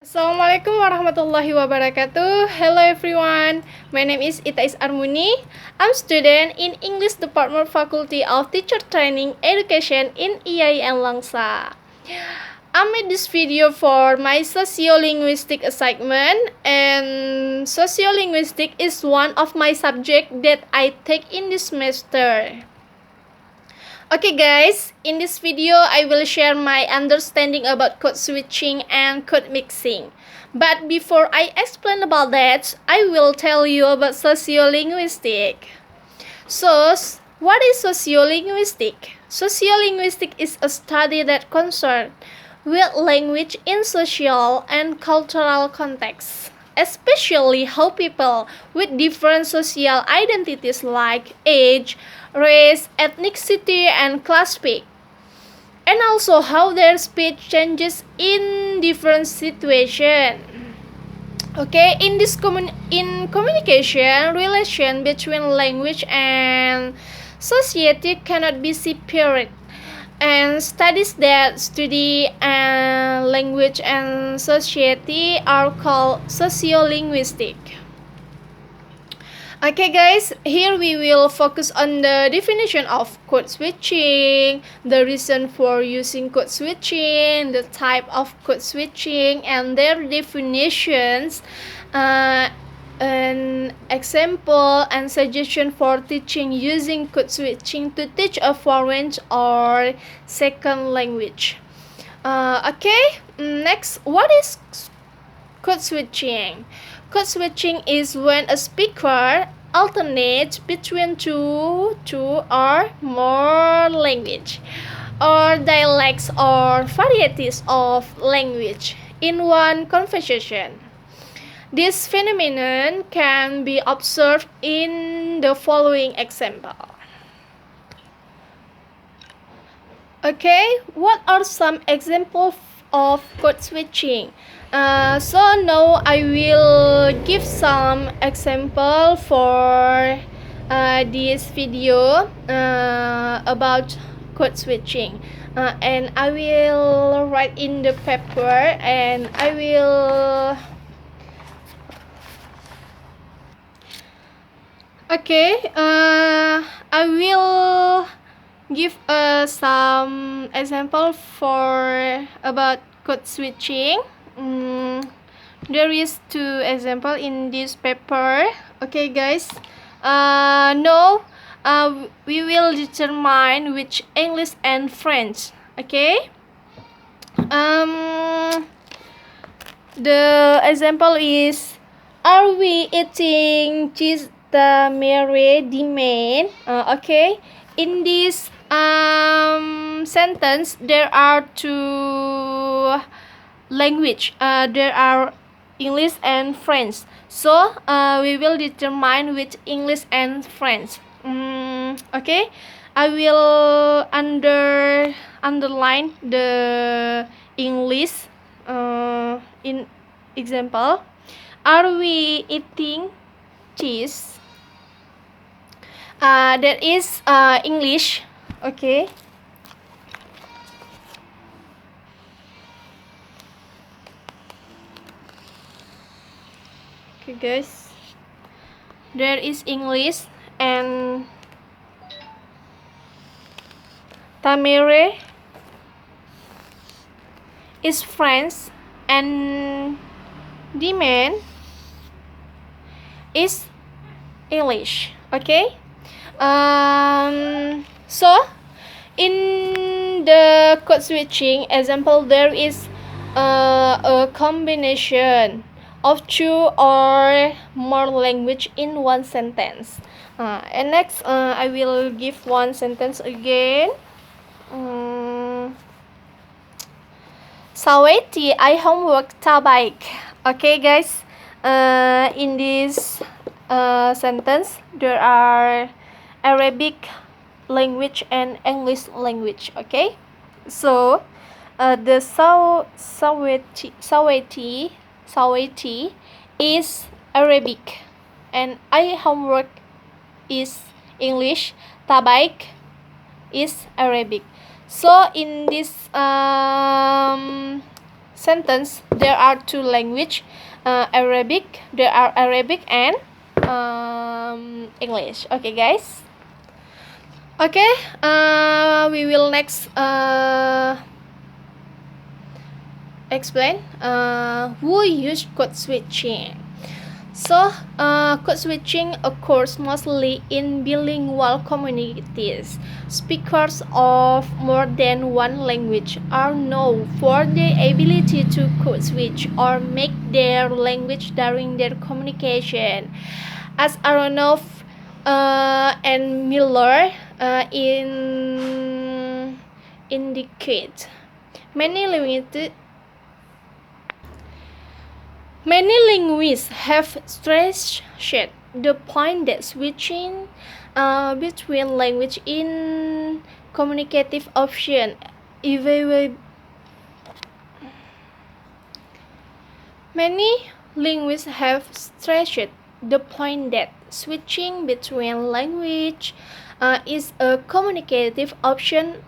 Assalamualaikum warahmatullahi wabarakatuh. Hello everyone. My name is Ita Is Armuni. I'm student in English Department Faculty of Teacher Training Education in IAIN Langsa. I made this video for my sociolinguistic assignment, and sociolinguistics is one of my subjects that I take in this semester. Okay guys, in this video I will share my understanding about code switching and code mixing. But before I explain about that, I will tell you about sociolinguistic. So, what is sociolinguistic? Sociolinguistic is a study that concerns with language in social and cultural contexts, especially how people with different social identities like age, race, ethnicity, and class speak, and also how their speech changes in different situations. Okay, in communication, relation between language and society cannot be separated, and studies that study language and society are called sociolinguistic. Okay guys, here we will focus on the definition of code switching, the reason for using code switching, the type of code switching and their definitions, an example and suggestion for teaching using code switching to teach a foreign or second language. Next, what is code switching? Code switching is when a speaker alternates between two or more language or dialects or varieties of language in one conversation. This phenomenon can be observed in the following example. Okay, what are some examples of code switching? So now I will give some example for this video about code switching, and I will write in the paper, and I will I will give some example for about code switching. There is two example in this paper. Okay guys, now we will determine which English and French. Okay, the example is, are we eating cheese the mere demand? Okay, in this sentence there are two language, there are English and French, so we will determine which English and French. Okay, I will underline the English in example. Are we eating cheese? That is English. Okay, guys, there is English, and tamere is French, and demand is English. Okay, so in the code switching example there is a combination of two or more language in one sentence. And next, I will give one sentence again. Saweti I homework tabaik. Okay guys, in this sentence there are Arabic language and English language. Okay, so the Saweti is Arabic, and I homework is English. Tabaik is Arabic. So in this sentence, there are two language, Arabic. There are Arabic and English. Okay, guys. Okay. We will next explain who use code switching. So, code switching occurs mostly in bilingual communities. Speakers of more than one language are known for their ability to code switch or make their language during their communication. As Aronoff and Miller indicate, many linguists have stressed the point that switching between language in communicative option Many linguists have stressed the point that switching between language is a communicative option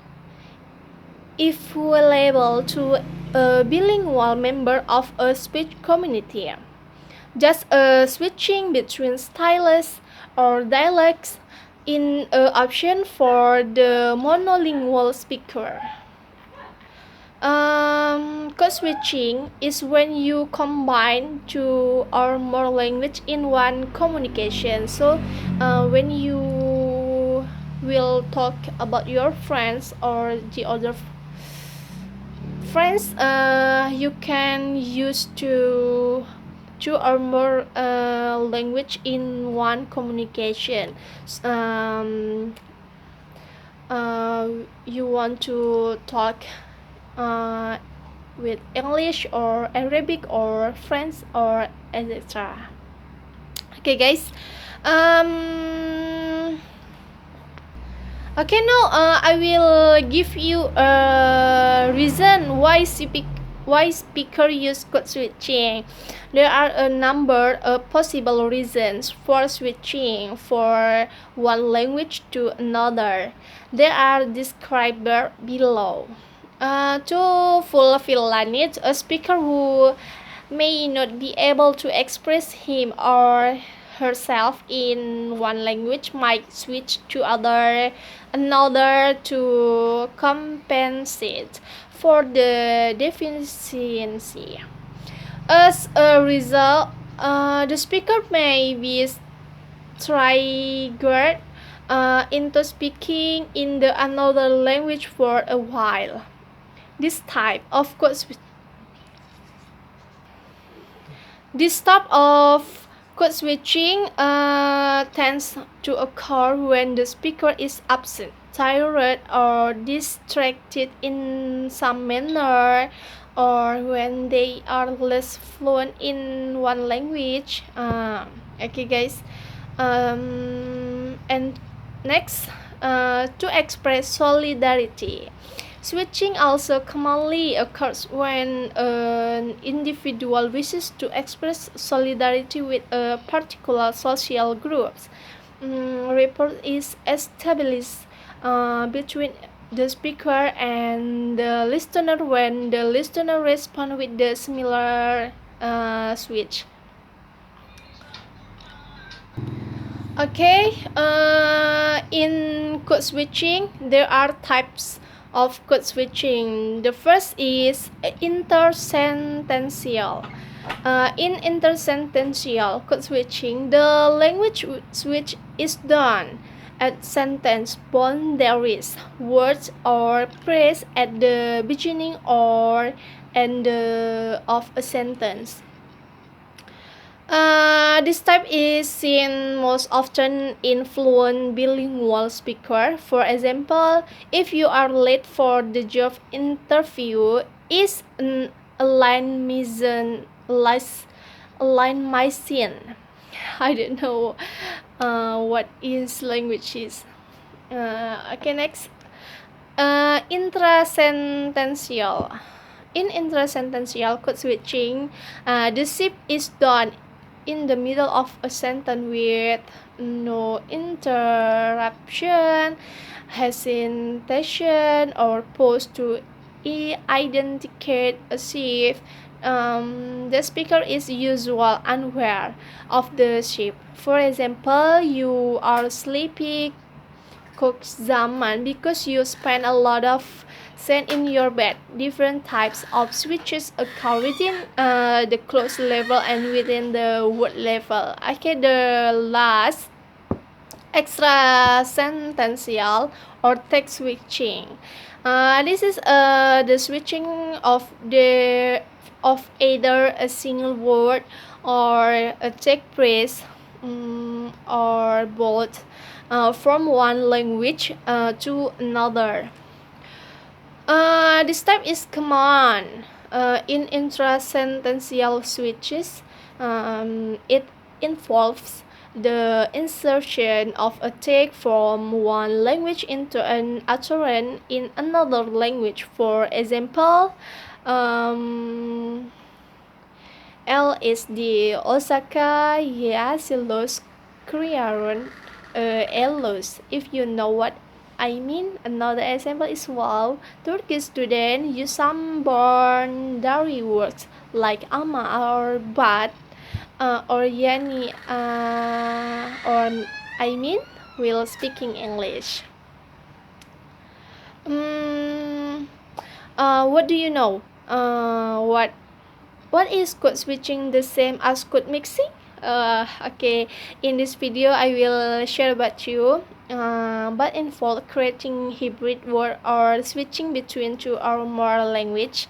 if available to a bilingual member of a speech community. Just switching between styles or dialects in an option for the monolingual speaker. Code switching is when you combine two or more language in one communication. So when you will talk about your friends or the other friends, you can use two or more language in one communication. You want to talk with English or Arabic or French or etc. Okay, guys. Okay, now I will give you a reason why speaker use code switching. There are a number of possible reasons for switching for one language to another. They are described below. To fulfill a need, a speaker who may not be able to express him or herself in one language might switch to another to compensate for the deficiency. As a result, the speaker may be triggered into speaking in the another language for a while. This type of code switching tends to occur when the speaker is absent, tired, or distracted in some manner, or when they are less fluent in one language. Okay, guys. And next, to express solidarity. Switching also commonly occurs when an individual wishes to express solidarity with a particular social group. Rapport is established between the speaker and the listener when the listener responds with the similar switch. Okay, in code switching, there are types of code switching. The first is intersentential. In intersentential code switching, the language switch is done at sentence boundaries, words or phrase at the beginning or end of a sentence. This type is seen most often in fluent bilingual speaker. For example, if you are late for the job interview, is an alignment. I don't know what is language is. Okay, next. Intrasentential. In intrasentential code switching, the shift is done in the middle of a sentence with no interruption, hesitation, or pause to indicate as if the speaker is usually unaware of the shift. For example, you are sleepy cook zaman because you spend a lot of sand in your bed. Different types of switches occur within the close level and within the word level. Okay, the last extra sentential or text switching. This is the switching of either a single word or a text phrase or both from one language to another. This type is common in intrasentential switches. It involves the insertion of a text from one language into an utterance in another language. For example, LSD Osaka Yasilos Kriaron Elos. If you know what I mean. Another example is wow, Turkish students use some boundary words like ama or but or yani or I mean while speaking English. What do you know? What is code switching the same as code mixing? Okay, in this video I will share about you, but involve creating hybrid word or switching between two or more language,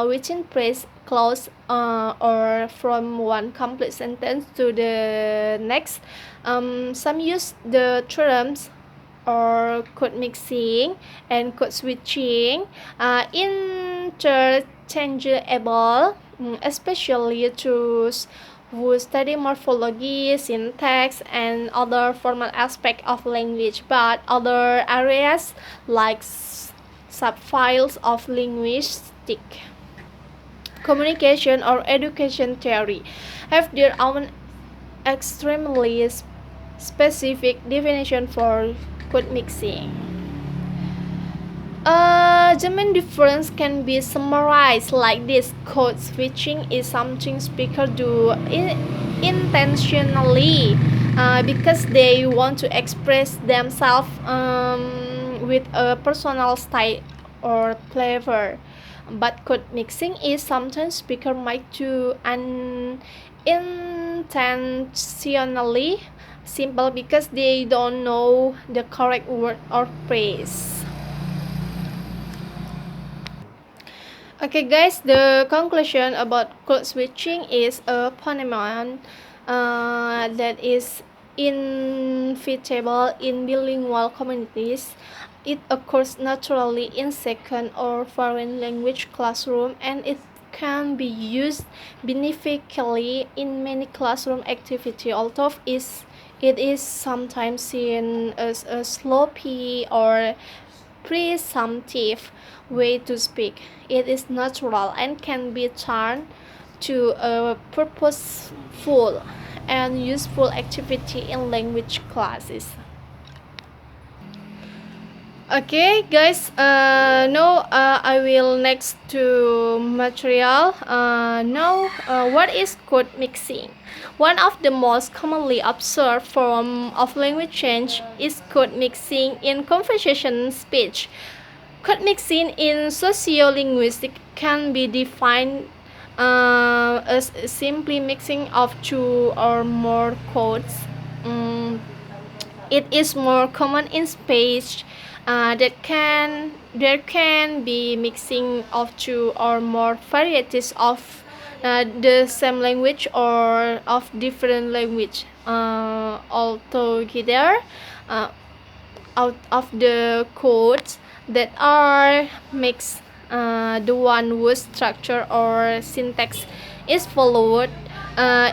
within phrase, clause, or from one complete sentence to the next. Some use the terms or code mixing and code switching interchangeable, especially those who study morphology, syntax, and other formal aspects of language, but other areas like subfields of linguistic communication or education theory have their own extremely specific definition for code mixing. The main difference can be summarized like this: code switching is something speakers do intentionally because they want to express themselves with a personal style or flavor. But code mixing is sometimes speakers might do unintentionally, simple because they don't know the correct word or phrase. Okay guys, the conclusion about code switching is a phenomenon that is inevitable in bilingual communities. It occurs naturally in second or foreign language classroom, and it can be used beneficially in many classroom activity, although it is sometimes seen as a sloppy or presumptive way to speak. It is natural and can be turned to a purposeful and useful activity in language classes. Okay guys, now I will next to material. What is code mixing? One of the most commonly observed form of language change is code mixing in conversation speech. Code mixing in sociolinguistics can be defined as simply mixing of two or more codes. It is more common in speech. There can be mixing of two or more varieties of the same language or of different language altogether. Out of the codes that are mixed, the one whose structure or syntax is followed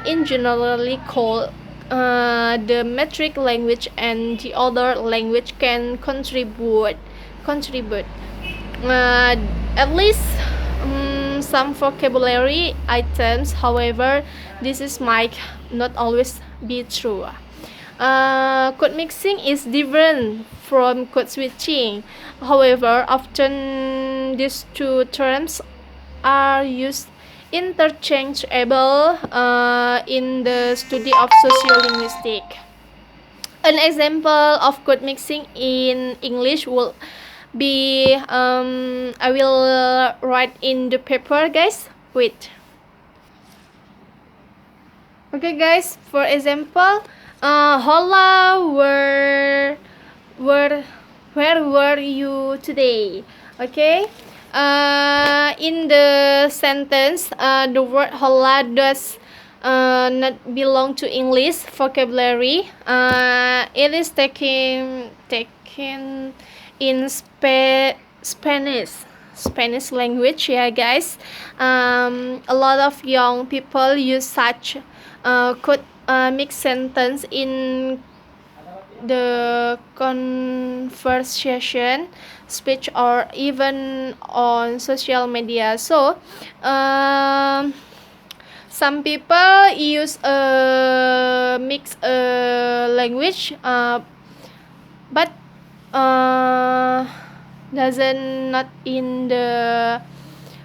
in generally called the metric language, and the other language can contribute at least some vocabulary items. However, this might not always be true. Code mixing is different from code switching. However, often these two terms are used interchangeable in the study of sociolinguistics. An example of code mixing in English will be I will write in the paper, guys. Wait. Okay, guys. For example, hola, where were you today? Okay. In the sentence, the word hola does not belong to English vocabulary. It is taken in Spanish language, yeah, guys. A lot of young people use such code mixed sentence in the conversation, speech, or even on social media. So some people use a mixed language, but doesn't not in the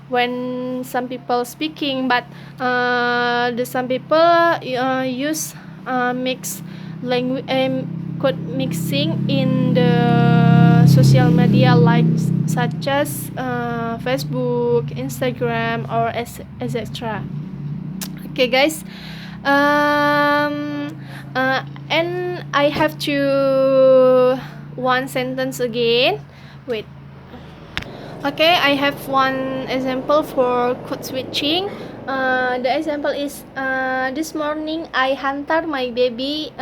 when some people speaking, but the some people use mixed language code mixing in the social media, like such as Facebook, Instagram, or etc. Okay, guys. And I have to one sentence again. Wait. Okay, I have one example for code switching. The example is this morning I hantar my baby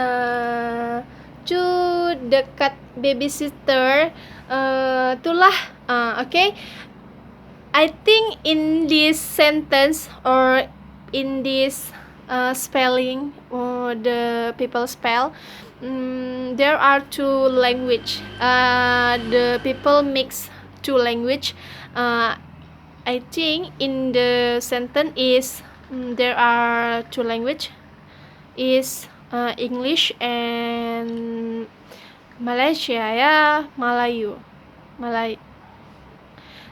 to the cat babysitter. Itulah. Okay. I think in this sentence or in this spelling, the people spell, there are two language. The people mix two language. I think in the sentence is there are two language is English and Malaysia, ya, Malay.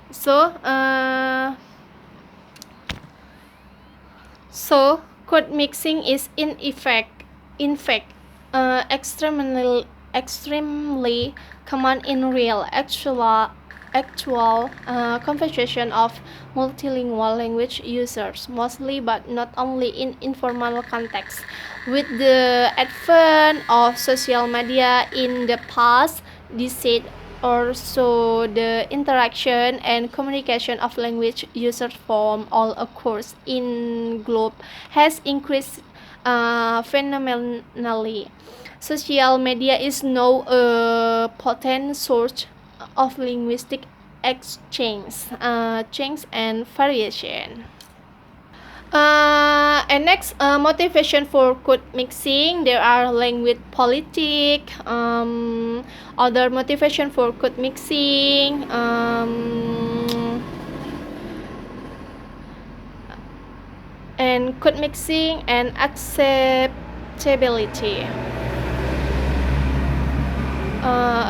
So code mixing is in fact extremely common in real actual conversation of multilingual language users, mostly but not only in informal context. With the advent of social media in the past decade or so, the interaction and communication of language users from all across in globe has increased phenomenally. Social media is now a potent source of linguistic exchange, change and variation. And next, motivation for code mixing. There are language politics, other motivation for code mixing, and code mixing and acceptability.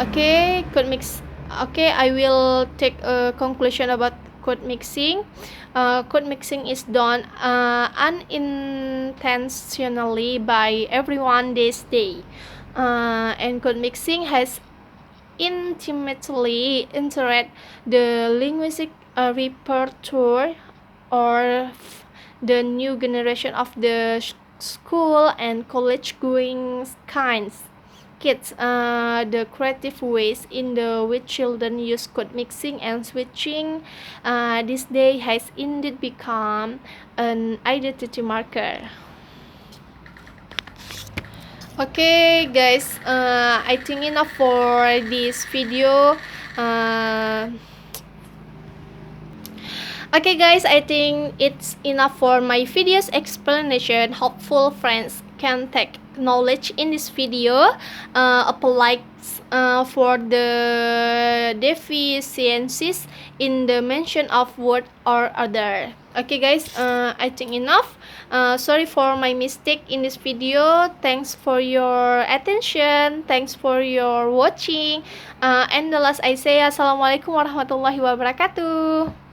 Okay, code mix. Okay, I will take a conclusion about code mixing. Code mixing is done unintentionally by everyone this day, and code mixing has intimately entered the linguistic repertoire or the new generation of the school and college going kids. The creative ways in the which children use code mixing and switching this day has indeed become an identity marker. Okay, guys, I think enough for this video. Okay, guys, I think it's enough for my video's explanation. Hopeful friends can take knowledge in this video. Apply for the deficiencies in the mention of word or other. Okay guys, I think enough. Sorry for my mistake in this video. Thanks for your attention, thanks for your watching, and the last I say assalamualaikum warahmatullahi wabarakatuh.